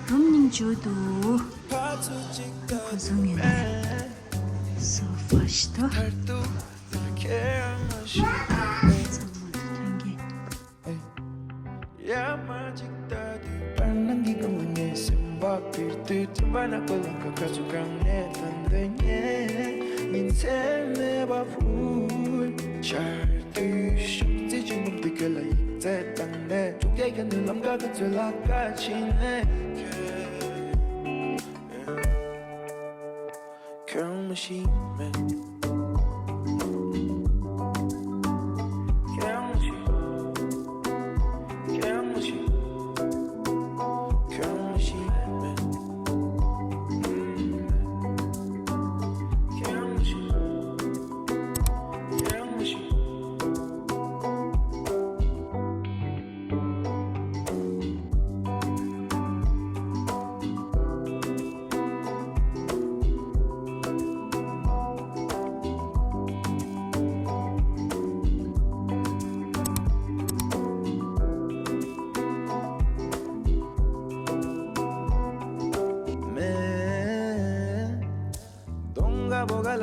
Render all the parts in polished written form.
룸닝 주도 고성이네 소파시도 선물도 된게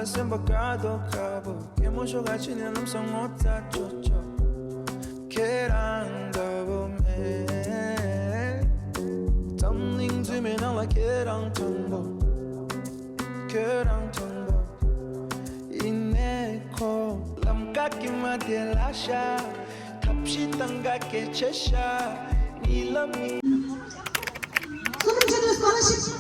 Sembacado cabo que mocho gachine nam song ota chocho keranga bome tamling zime na la kerang tumbo ineko lam kaki matelasha tapshi tanga ke chesha nilami 소금 제대로 scholarship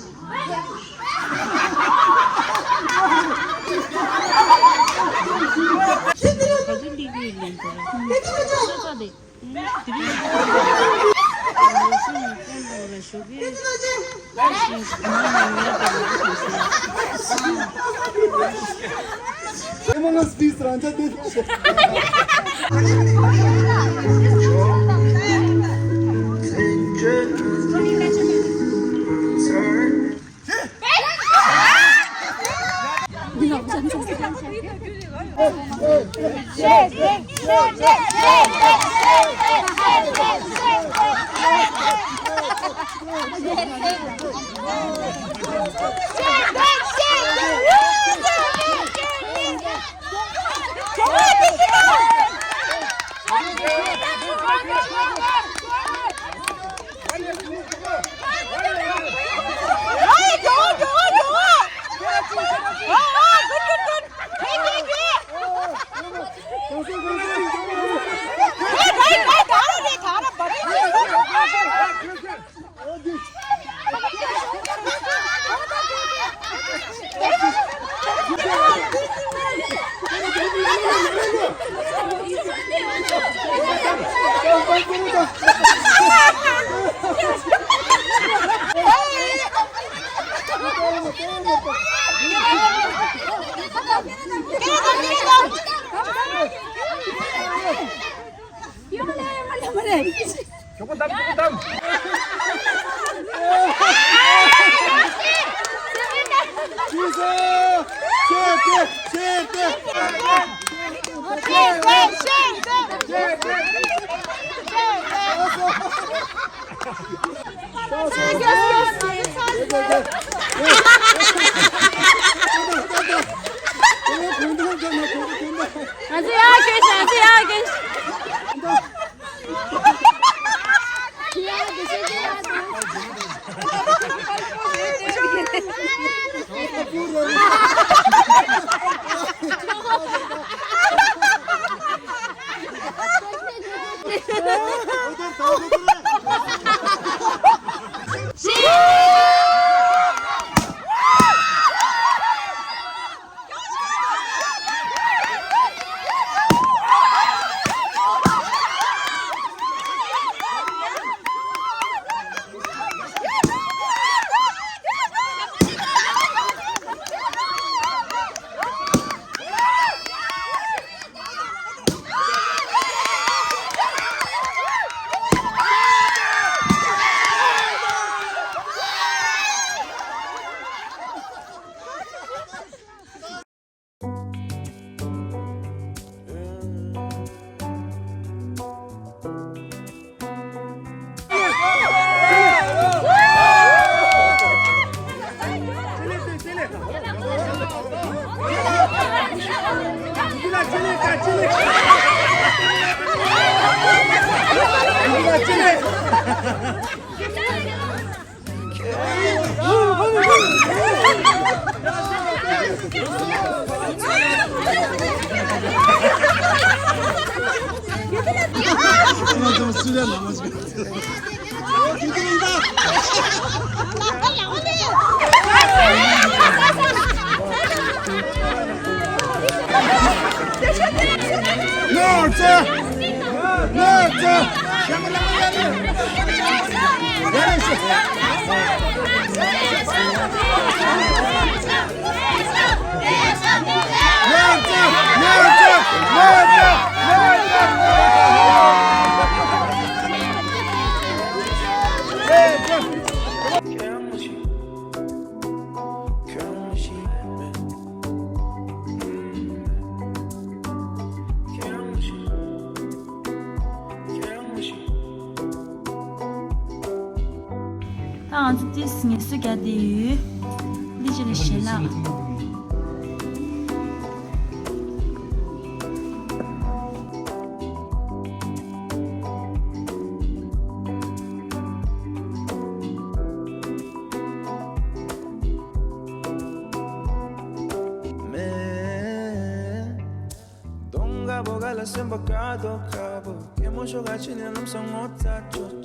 当时第四年暑假的雨，你这个谁了？ Sembacado cabo che mo giocaci nell'um sono taccio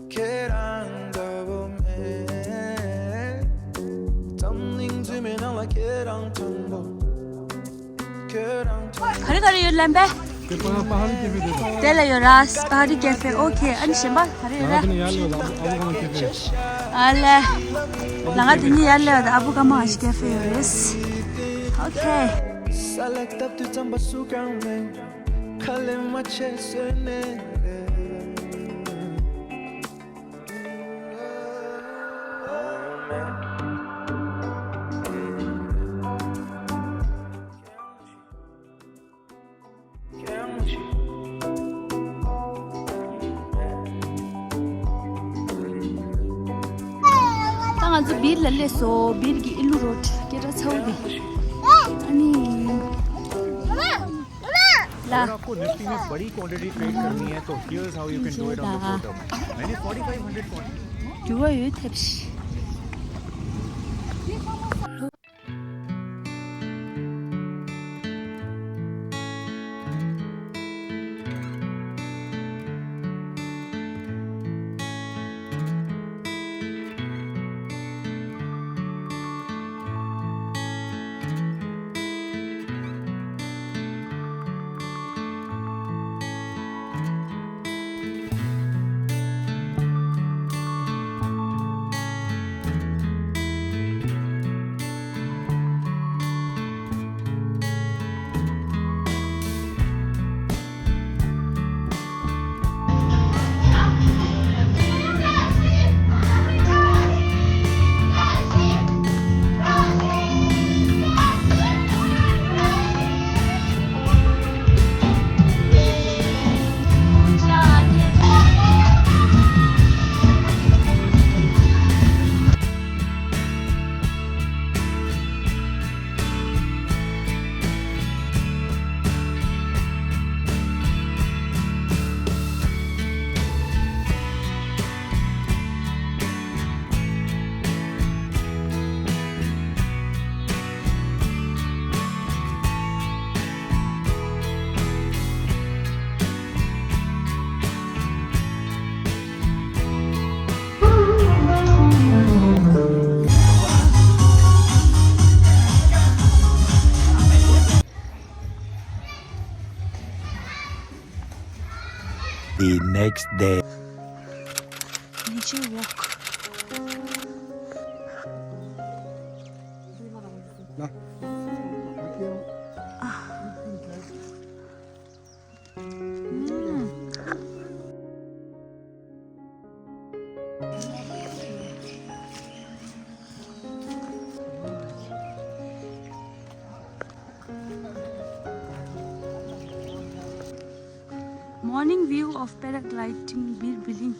che rangavo me tamning zime na la che rang tumbo che rang 가리 가리 열람 배. 텔레요 라스 바리 캐페 오케이 아니 셴바 가리 열라. 알레. 나가 드니 열려다 아부가마 아시 캐페 요레스. 오케이. Select up to tamba sukang me kale ma chesene 당아즈 빌 랄레소 빌기 일루 로트 게라 차우비. 아니 अगर आपको निफ्टी में बड़ी quantity trade करनी है तो here's how you can do it on the short term. मैंने 4500 quantity 좋아요 탭시. The next day. Nature walk. Morning view of paragliding Birbiling.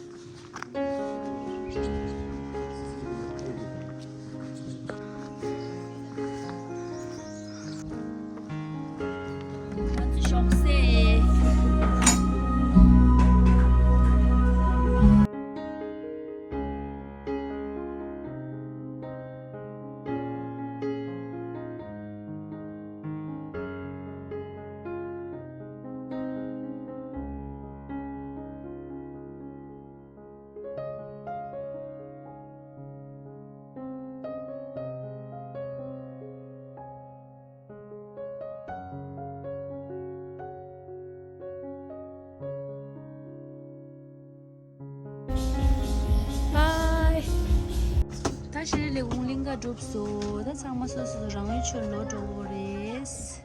shiri le unglinga drop so da changma so so rangi chulo dores